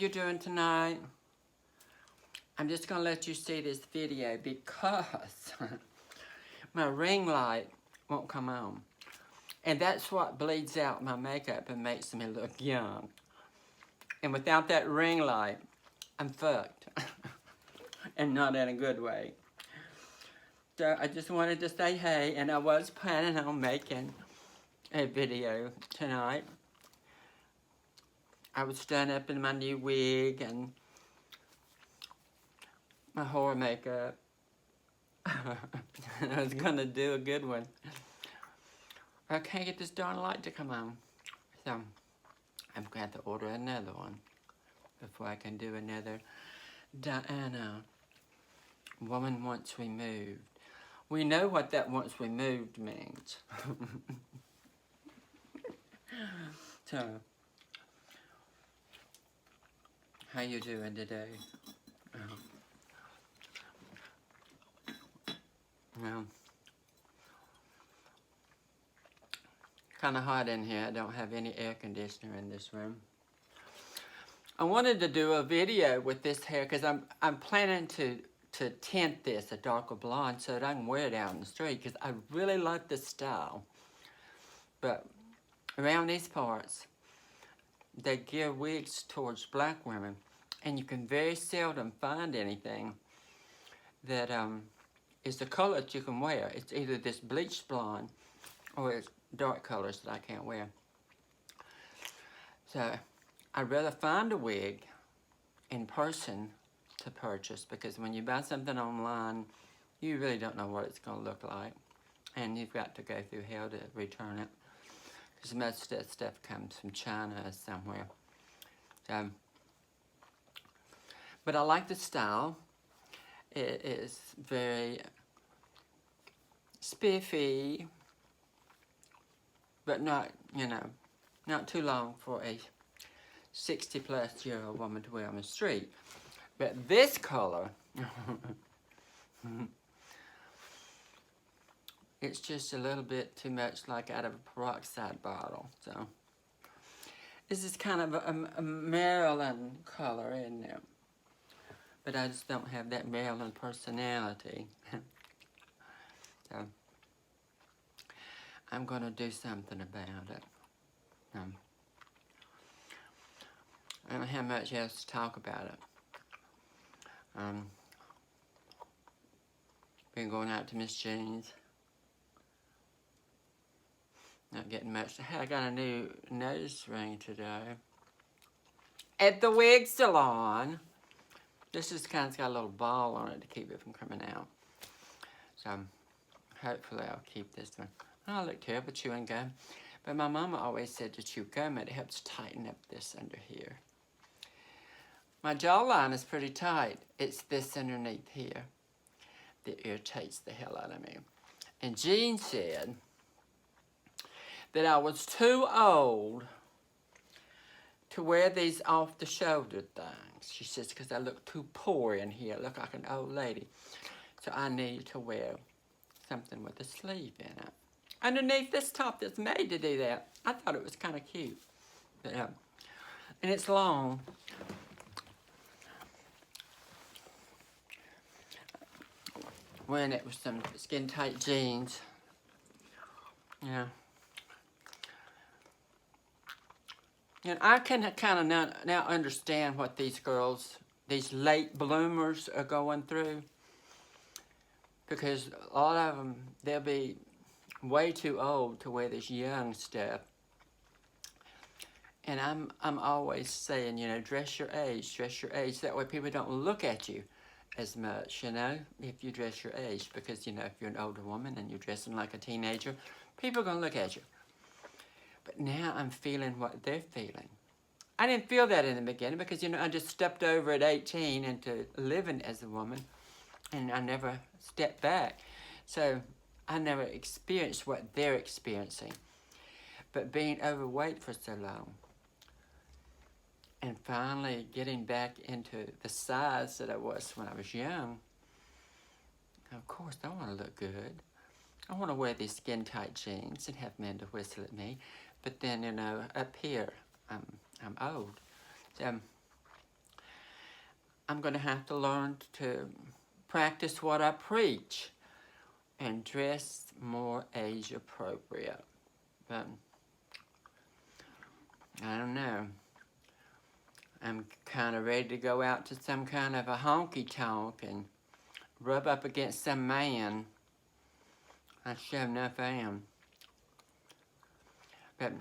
you doing tonight? I'm just gonna let you see this video because my ring light won't come on. And that's what bleeds out my makeup and makes me look young. And without that ring light, I'm fucked. And not in a good way. So I just wanted to say hey, and I was planning on making a video tonight. I was done up in my new wig and my horror makeup. I was gonna do a good one. I can't get this darn light to come on. So I'm gonna have to order another one before I can do another Diana. Woman once removed. We know what that once removed means. So, how you doing today? Well, kind of hot in here. I don't have any air conditioner in this room. I wanted to do a video with this hair because I'm planning to tint this a darker blonde so that I can wear it out in the street because I really like this style. But around these parts, they gear wigs towards black women, and you can very seldom find anything that is the color that you can wear. It's either this bleached blonde or it's dark colors that I can't wear. So I'd rather find a wig in person to purchase, because when you buy something online, you really don't know what it's going to look like, and you've got to go through hell to return it, because most of that stuff comes from China or somewhere. So, but I like the style. It is very spiffy, but not, you know, not too long for a 60-plus-year-old woman to wear on the street. But this color, it's just a little bit too much like out of a peroxide bottle. So this is kind of a Maryland color, isn't it? But I just don't have that Maryland personality. So I'm going to do something about it. I don't have much else to talk about it. Been going out to Miss Jean's. Not getting much. Hey, I got a new nose ring today at the wig salon. This is kind of got a little ball on it to keep it from coming out. So hopefully I'll keep this one. Oh, look, terrible chewing gum. But my mama always said to chew gum, it helps tighten up this under here. My jawline is pretty tight. It's this underneath here that irritates the hell out of me. And Jean said that I was too old to wear these off-the-shoulder things. She says, because I look too poor in here. I look like an old lady. So I need to wear something with a sleeve in it. Underneath this top that's made to do that. I thought it was kind of cute. But, and it's long. Wearing it with some skin-tight jeans. Yeah. And I can kind of now understand what these girls, these late bloomers are going through. Because a lot of them, they'll be way too old to wear this young stuff. And I'm always saying, you know, dress your age, dress your age. That way people don't look at you as much, you know, if you dress your age. Because, you know, if you're an older woman and you're dressing like a teenager, people are going to look at you. But now I'm feeling what they're feeling. I didn't feel that in the beginning because, you know, I just stepped over at 18 into living as a woman. And I never stepped back. So I never experienced what they're experiencing. But being overweight for so long and finally getting back into the size that I was when I was young, of course I want to look good. I want to wear these skin-tight jeans and have men to whistle at me. But then, you know, up here, I'm old. So I'm going to have to learn to practice what I preach and dress more age appropriate. But I don't know. I'm kind of ready to go out to some kind of a honky-tonk and rub up against some man. I sure enough am. But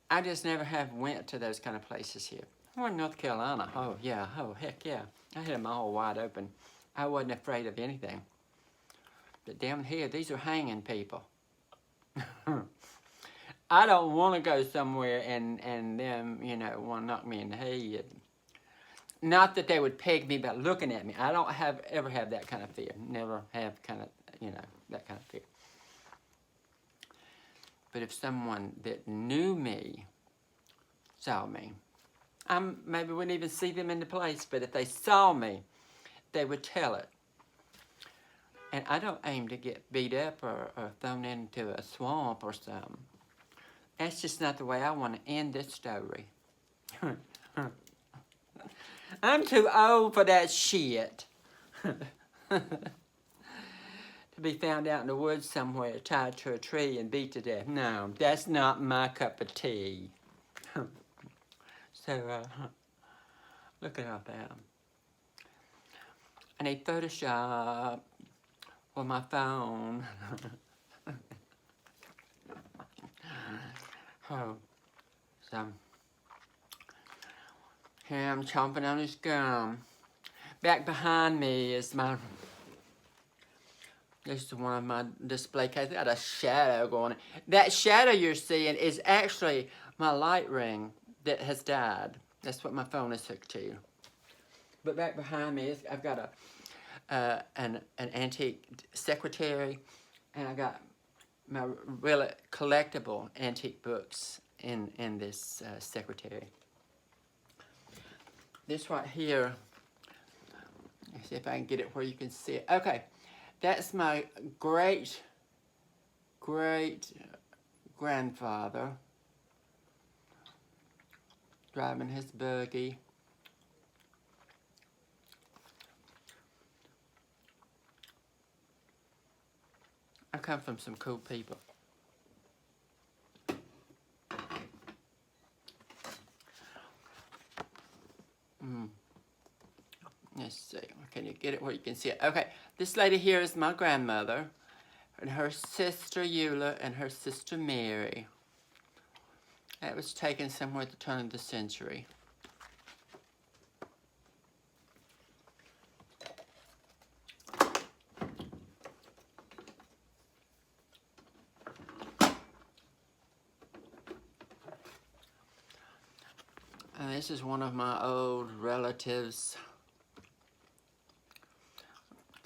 I just never have went to those kind of places here. I went to North Carolina. Oh, yeah. Oh, heck yeah. I had them all wide open. I wasn't afraid of anything. But down here, these are hanging people. I don't want to go somewhere and them, you know, want to knock me in the head. Not that they would peg me by looking at me. I don't ever have that kind of fear. Never have kind of, you know, that kind of fear. But if someone that knew me saw me, I maybe wouldn't even see them in the place, but if they saw me, they would tell it. And I don't aim to get beat up or thrown into a swamp or something. That's just not the way I want to end this story. I'm too old for that shit. To be found out in the woods somewhere, tied to a tree and beat to death. No, that's not my cup of tea. So, look at all that. I need Photoshop or my phone. Oh, so here I'm chomping on his gum. Back behind me is this is one of my display cases. Got a shadow going. That shadow you're seeing is actually my light ring that has died. That's what my phone is hooked to. But back behind me, I've got an antique secretary, and I got my really collectible antique books in this secretary. This right here, let's see if I can get it where you can see it. Okay, that's my great grandfather driving his buggy. I come from some cool people. Let's see, can you get it where you can see it? Okay, this lady here is my grandmother, and her sister Eula and her sister Mary. That was taken somewhere at the turn of the century. And this is one of my old relatives.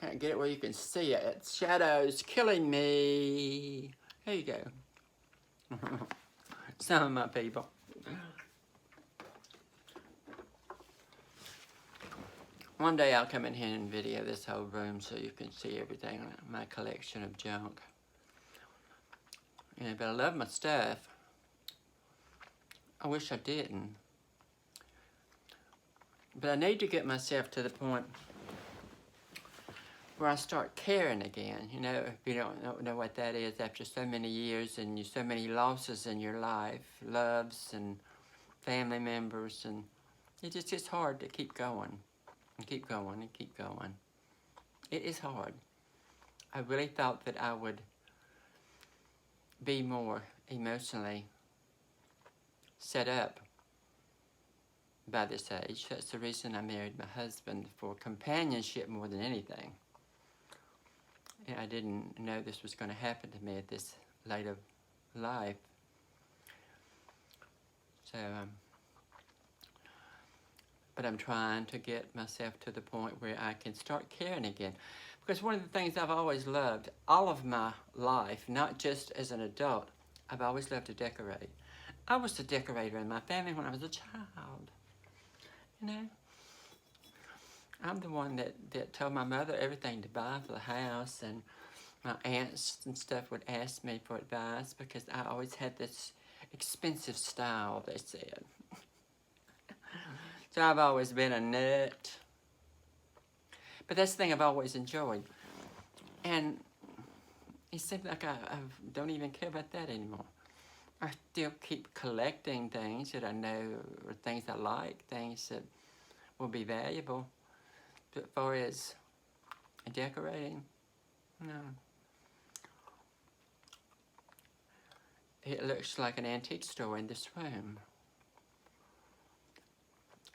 Can't get it where you can see it. It's shadows killing me. There you go. Some of my people. One day I'll come in here and video this whole room so you can see everything, my collection of junk. Yeah, but I love my stuff. I wish I didn't. But I need to get myself to the point where I start caring again. You know, if you don't know what that is after so many years and so many losses in your life, loves and family members, and it just gets hard to keep going and keep going and keep going. It is hard. I really thought that I would be more emotionally set up by this age. That's the reason I married my husband, for companionship more than anything. And I didn't know this was going to happen to me at this late of life. So, but I'm trying to get myself to the point where I can start caring again. Because one of the things I've always loved, all of my life, not just as an adult, I've always loved to decorate. I was the decorator in my family when I was a child. You know? I'm the one that told my mother everything to buy for the house, and my aunts and stuff would ask me for advice because I always had this expensive style, they said. So I've always been a nut. But that's the thing I've always enjoyed. And it seems like I don't even care about that anymore. I still keep collecting things that I know or things I like, things that will be valuable. But as far as decorating, no. It looks like an antique store in this room.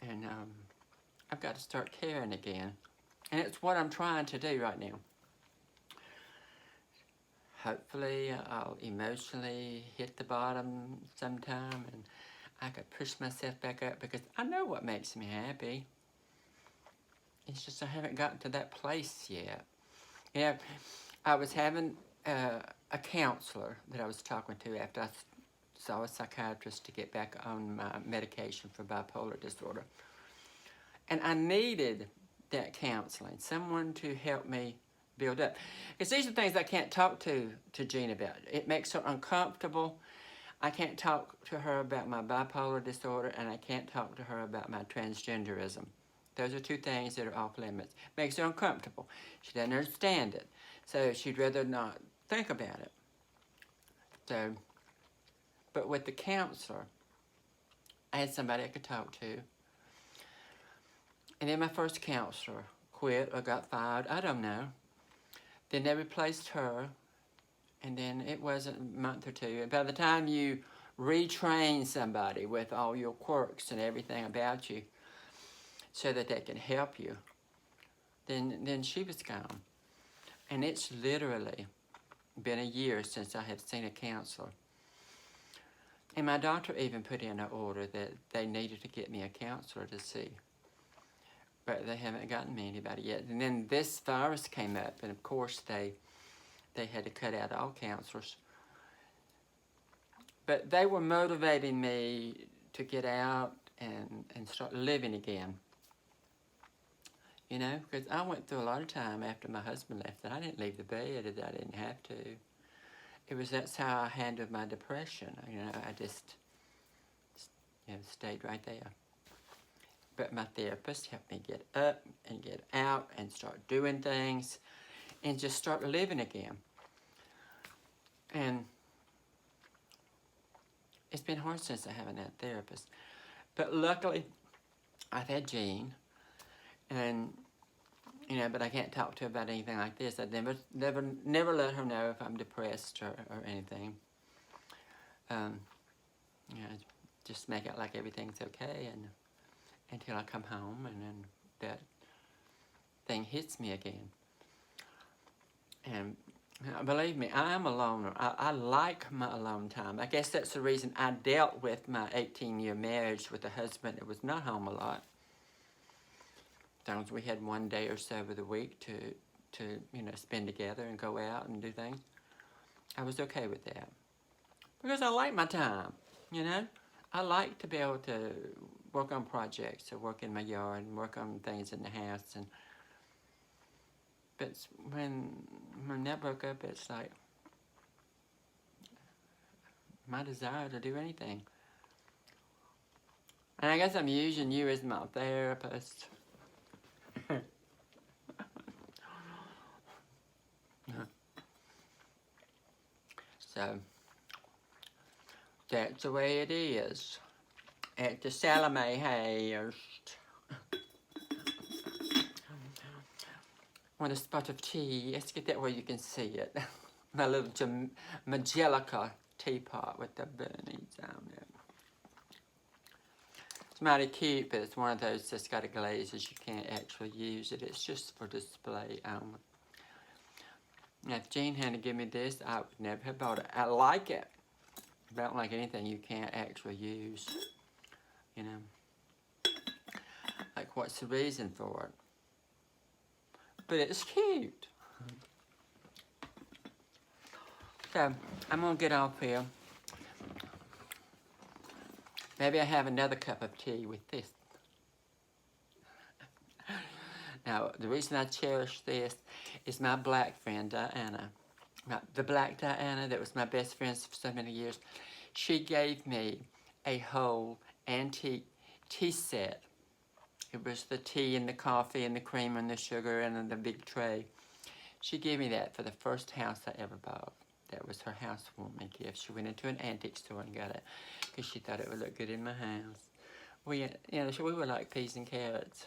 And I've got to start caring again. And it's what I'm trying to do right now. Hopefully I'll emotionally hit the bottom sometime and I could push myself back up because I know what makes me happy. It's just I haven't gotten to that place yet. You know, I was having a counselor that I was talking to after I saw a psychiatrist to get back on my medication for bipolar disorder. And I needed that counseling, someone to help me build up. Because these are things I can't talk to Jean about. It makes her uncomfortable. I can't talk to her about my bipolar disorder, and I can't talk to her about my transgenderism. Those are two things that are off limits. Makes her uncomfortable. She doesn't understand it. So she'd rather not think about it. So, but with the counselor, I had somebody I could talk to. And then my first counselor quit or got fired, I don't know. Then they replaced her, and then it wasn't a month or two. And by the time you retrain somebody with all your quirks and everything about you so that they can help you, then she was gone. And it's literally been a year since I have seen a counselor. And my doctor even put in an order that they needed to get me a counselor to see. But they haven't gotten me anybody yet. And then this virus came up, and of course they had to cut out all counselors. But they were motivating me to get out and start living again. You know, because I went through a lot of time after my husband left that I didn't leave the bed, that I didn't have to. That's how I handled my depression. You know, I just, stayed right there. But my therapist helped me get up and get out and start doing things and just start living again. And it's been hard since I haven't had a therapist. But luckily, I've had Jean, and but I can't talk to her about anything like this. I'd never let her know if I'm depressed or anything. Just make it like everything's okay, and until I come home, and then that thing hits me again. And believe me, I am a loner. I like my alone time. I guess that's the reason I dealt with my 18-year marriage with a husband that was not home a lot. Sometimes we had one day or so of the week to spend together and go out and do things. I was okay with that. Because I like my time, I like to be able to work on projects or work in my yard and work on things in the house. But when that broke up, it's like my desire to do anything. And I guess I'm using you as my therapist. So, that's the way it is. At the Salameh house. Want a spot of tea? Let's get that where you can see it. My little Magelica teapot with the bunnies on it. It's mighty cute, but it's one of those that's got a glaze as you can't actually use it. It's just for display only. Now, if Jean hadn't given me this, I would never have bought it. I like it. I don't like anything you can't actually use. Like, what's the reason for it? But it's cute. So, I'm going to get off here. Maybe I have another cup of tea with this. Now, the reason I cherish this is my black friend, Diana. The black Diana that was my best friend for so many years. She gave me a whole antique tea set It was the tea and the coffee and the cream and the sugar and the big tray. She gave me that for the first house I ever bought. That was her housewarming gift. She went into an antique store and got it because she thought it would look good in my house. We were like peas and carrots.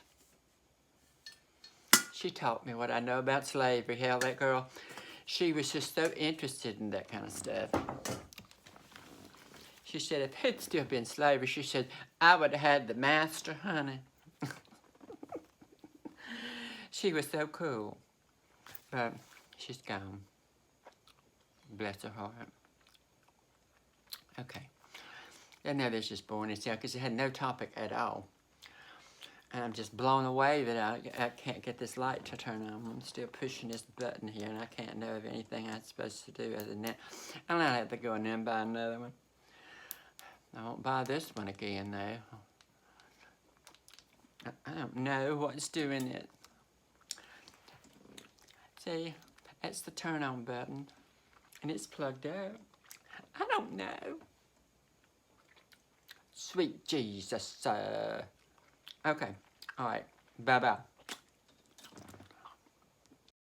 She taught me what I know about slavery. Hell, that girl, she was just so interested in that kind of stuff. She said, if it had still been slavery, she said, I would have had the master, honey. She was so cool. But she's gone. Bless her heart. Okay. And now this is boring as hell because it had no topic at all. And I'm just blown away that I can't get this light to turn on. I'm still pushing this button here and I can't know of anything I'm supposed to do other than that. I'm gonna have to go in there and buy another one. I won't buy this one again though. I don't know what's doing it. See, that's the turn on button. And it's plugged up. I don't know. Sweet Jesus. Okay. All right. Bye-bye.